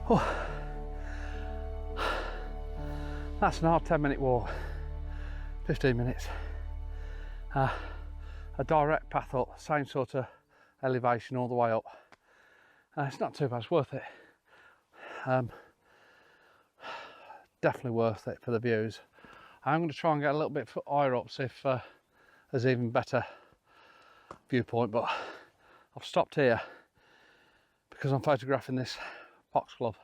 Oh, that's an hard 10-minute walk, 15 minutes. A direct path up, same sort of elevation all the way up. It's not too bad, it's worth it. Definitely worth it for the views. I'm going to try and get a little bit higher up, see if there's even better viewpoint, but I've stopped here because I'm photographing this foxglove.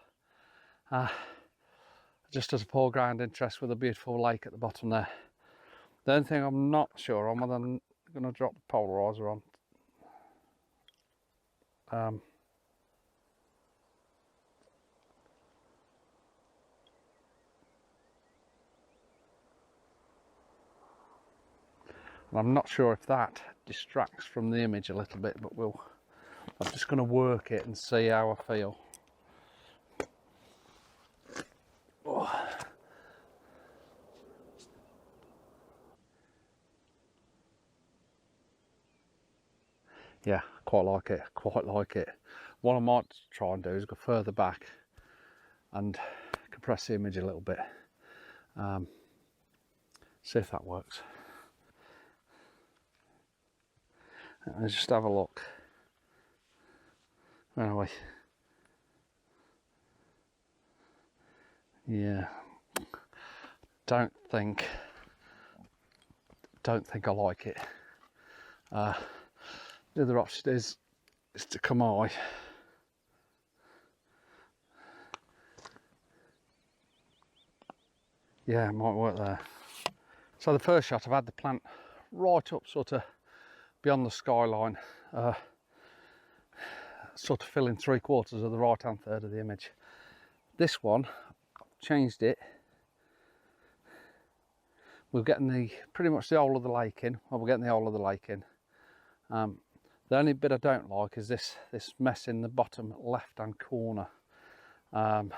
Just as a foreground interest with a beautiful lake at the bottom there. The only thing I'm not sure on whether I'm going to drop the polarizer on. And I'm not sure if that distracts from the image a little bit, but I'm just going to work it and see how I feel. Oh. Yeah, quite like it, quite like it. What I might try and do is go further back and compress the image a little bit. See if that works. Let's just have a look. Where are we? Yeah. Don't think I like it. The other option is to come high. Yeah, it might work there. So the first shot, I've had the plant right up sort of beyond the skyline, sort of filling 3/4 of the right hand third of the image. This one, I've changed it. We're getting pretty much the whole of the lake in. Well, we're getting the whole of the lake in. The only bit I don't like is this mess in the bottom left hand corner. But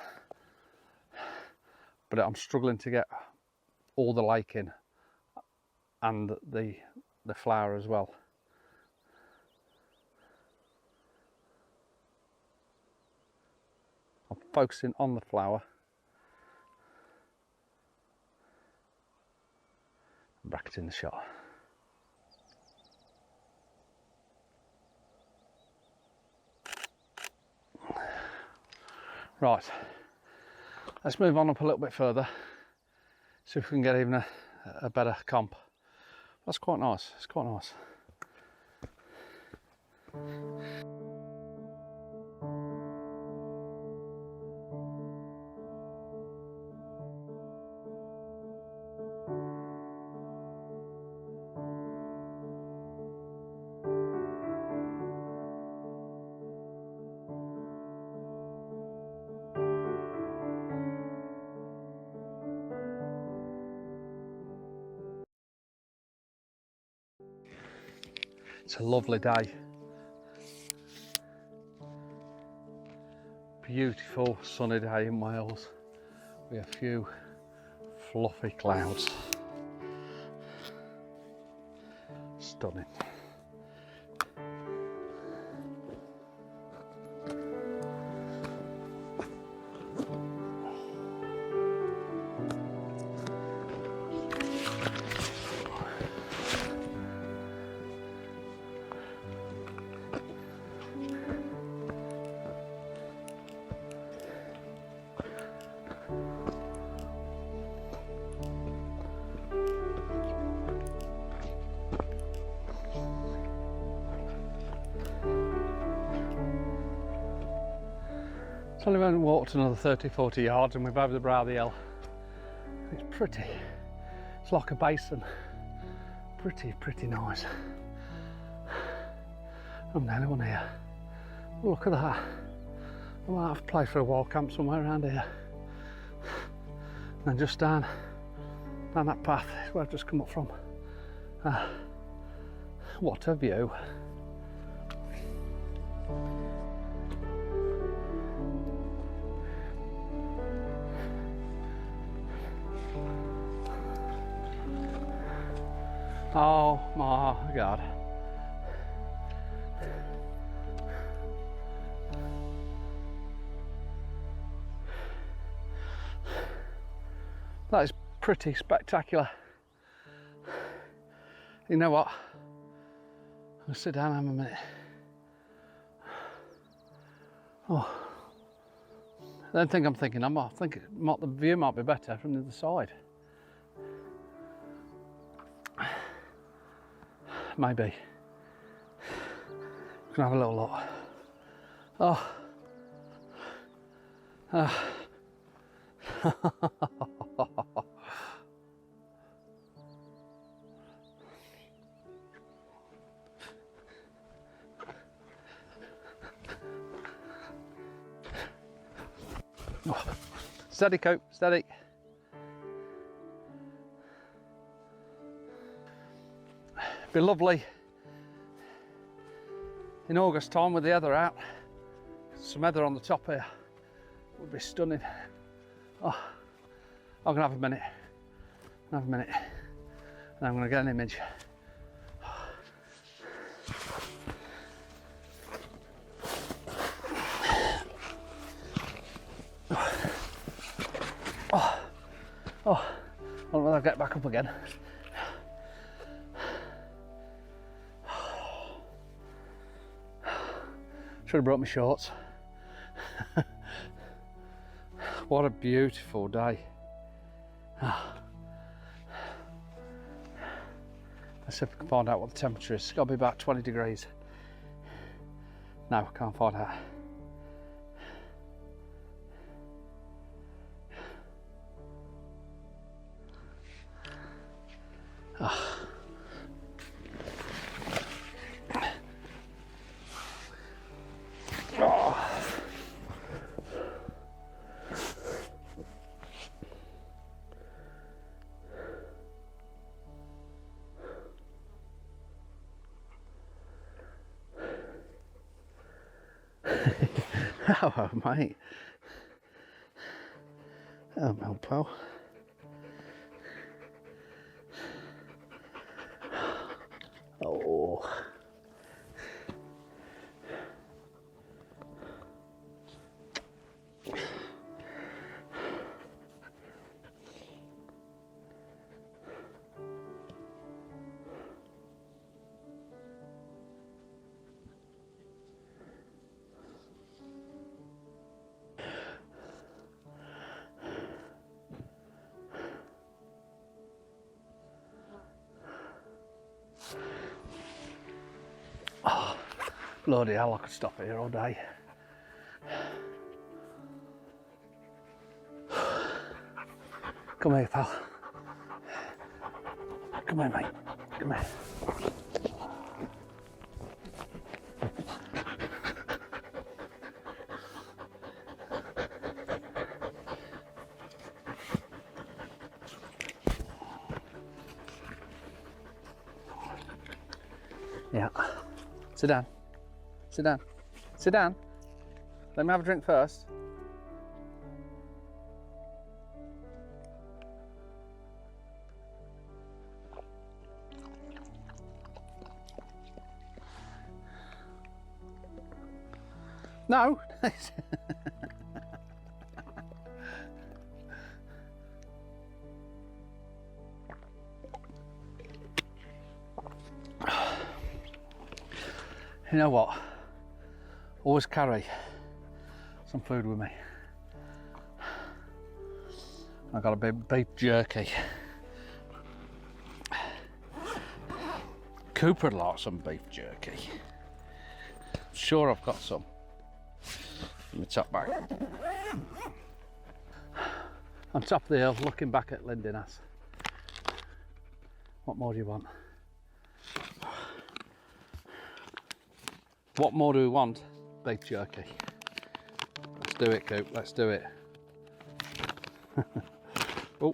I'm struggling to get all the lake in and the flower as well. I'm focusing on the flower. I'm bracketing the shot. Right, let's move on up a little bit further, see if we can get even a better comp. That's quite nice, it's quite nice. It's a lovely day. Beautiful sunny day in Wales with a few fluffy clouds. Stunning. Only only walked another 30-40 yards and we're over the brow of the hill. It's pretty. It's like a basin. Pretty nice. I'm the only one here. Look at that. I might have to play for a wild camp somewhere around here. And then just down that path is where I've just come up from. What a view. Oh my God. That is pretty spectacular. You know what? I'm gonna sit down and have a minute. Oh. I don't think I'm thinking, I think the view might be better from the other side. Maybe. Gonna have a little look. Oh. Oh. Steady, Cope, steady. Be lovely in August time with the heather out. Some heather on the top here would be stunning. Oh, I'm gonna have a minute. And I'm gonna get an image. Oh, I don't know whether I'll get back up again. Should have brought my shorts. What a beautiful day. Let's see if we can find out what the temperature is. It's got to be about 20 degrees. No, I can't find out. Hello, mate. Hello, Melpo. Oh. Oh, bloody hell, I could stop here all day. Come here, pal. Come here, mate. Come here. Yeah. Sit down. Sit down. Sit down. Let me have a drink first. No. You know what? Always carry some food with me. I've got a bit beef jerky. Cooper likes some beef jerky. Sure, I've got some in the top bag. On top of the hill, looking back at Llyn Dinas. What more do you want? What more do we want? Beef jerky. Let's do it, Coop. Let's do it. Oh.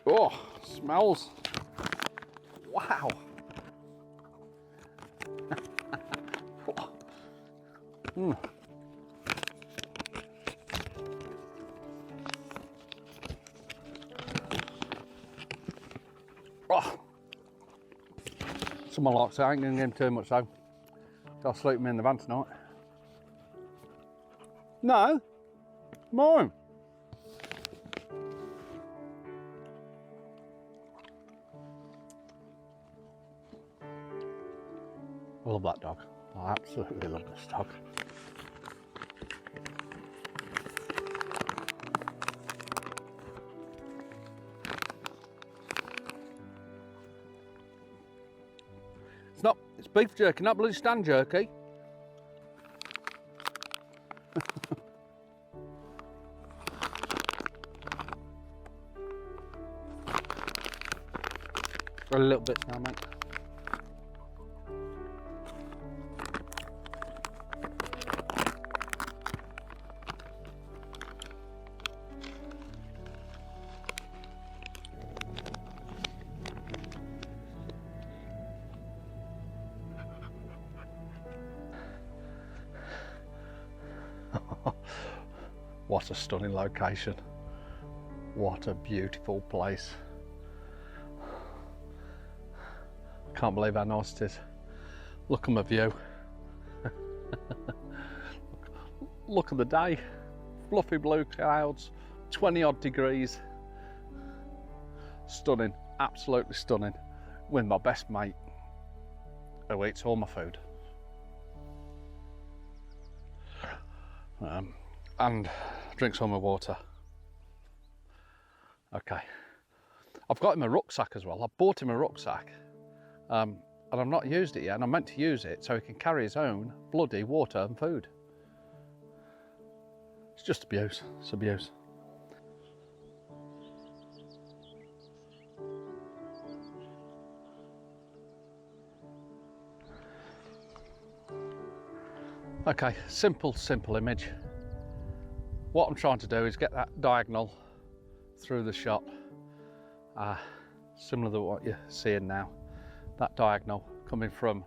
Oh, smells. Wow. Mm. Oh. Someone likes it. I ain't gonna give him too much though. I'll sleep him in the van tonight. No, mine. love that dog. I absolutely love this dog. It's beef jerky, not bloody stand jerky. A little bit now, mate. What a stunning location. What a beautiful place. Can't believe how nice it is. Look at my view. Look at the day. Fluffy blue clouds, 20 odd degrees. Stunning, absolutely stunning. With my best mate who eats all my food. And drinks all my water. Okay, I've got him a rucksack as well. I bought him a rucksack and I've not used it yet, and I'm meant to use it so he can carry his own bloody water and food. It's just abuse, it's abuse. Okay, simple image. What I'm trying to do is get that diagonal through the shot, similar to what you're seeing now. That diagonal coming from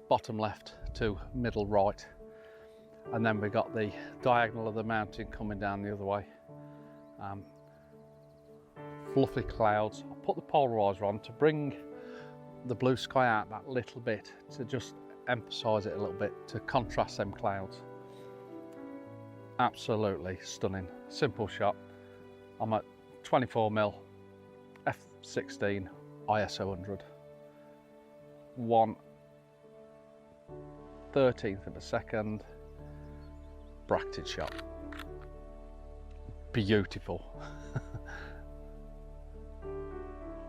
bottom left to middle right, and then we got the diagonal of the mountain coming down the other way. Fluffy clouds. I put the polarizer on to bring the blue sky out that little bit, to just emphasize it a little bit, to contrast them clouds. Absolutely stunning, simple shot. I'm at 24mm f/16 ISO 100, 1/13 of a second, bracketed shot. Beautiful.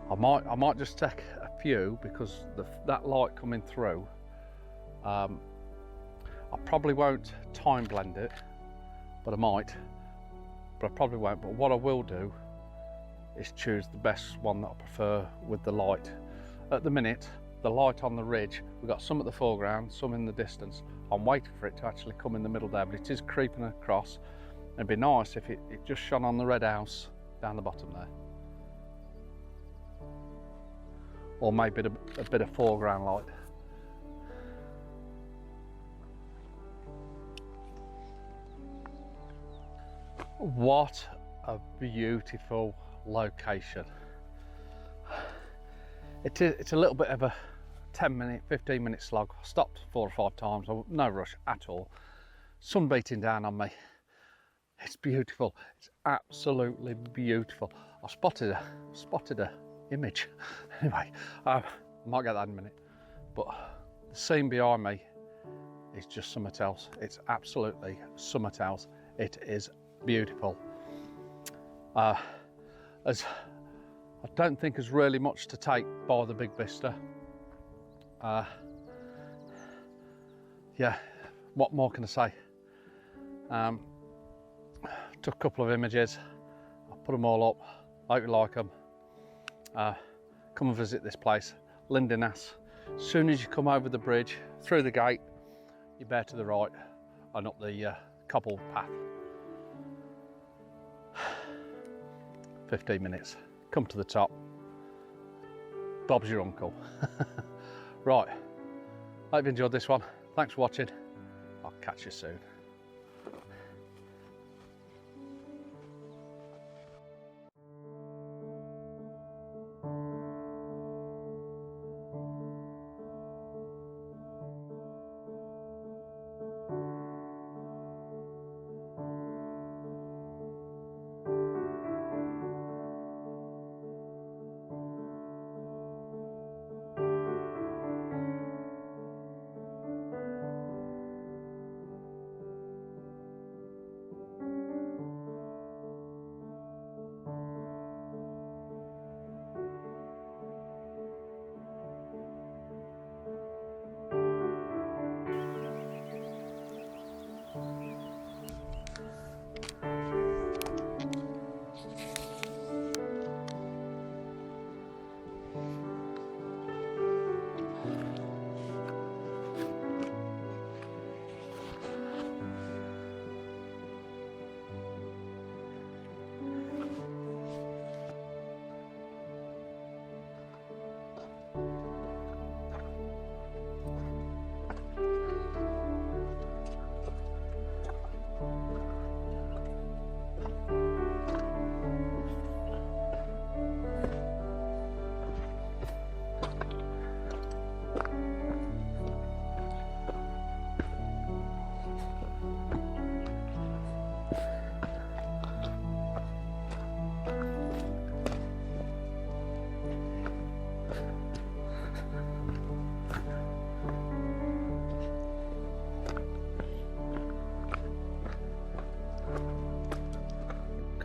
I might just take a few because that light coming through. I probably won't time blend it, but I might, but I probably won't. But what I will do is choose the best one that I prefer with the light. At the minute, the light on the ridge, we've got some at the foreground, some in the distance. I'm waiting for it to actually come in the middle there, but it is creeping across. It'd be nice if it just shone on the red house down the bottom there. Or maybe a bit of foreground light. What a beautiful location. It's a little bit of a 10-minute, 15-minute slog. I stopped 4 or 5 times, no rush at all. Sun beating down on me. It's beautiful, it's absolutely beautiful. I spotted a image. Anyway, I might get that in a minute. But the scene behind me is just something else. It's absolutely something else. It is beautiful. As I don't think there's really much to take by the big vista. Yeah, what more can I say? Took a couple of images, I put them all up. I hope you like them. Come and visit this place, Llyn Dinas. As soon as you come over the bridge, through the gate, you bear to the right and up the cobbled path. 15 minutes, come to the top. Bob's your uncle. Right, hope you enjoyed this one. Thanks for watching. I'll catch you soon.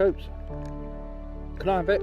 Coops, can I have it?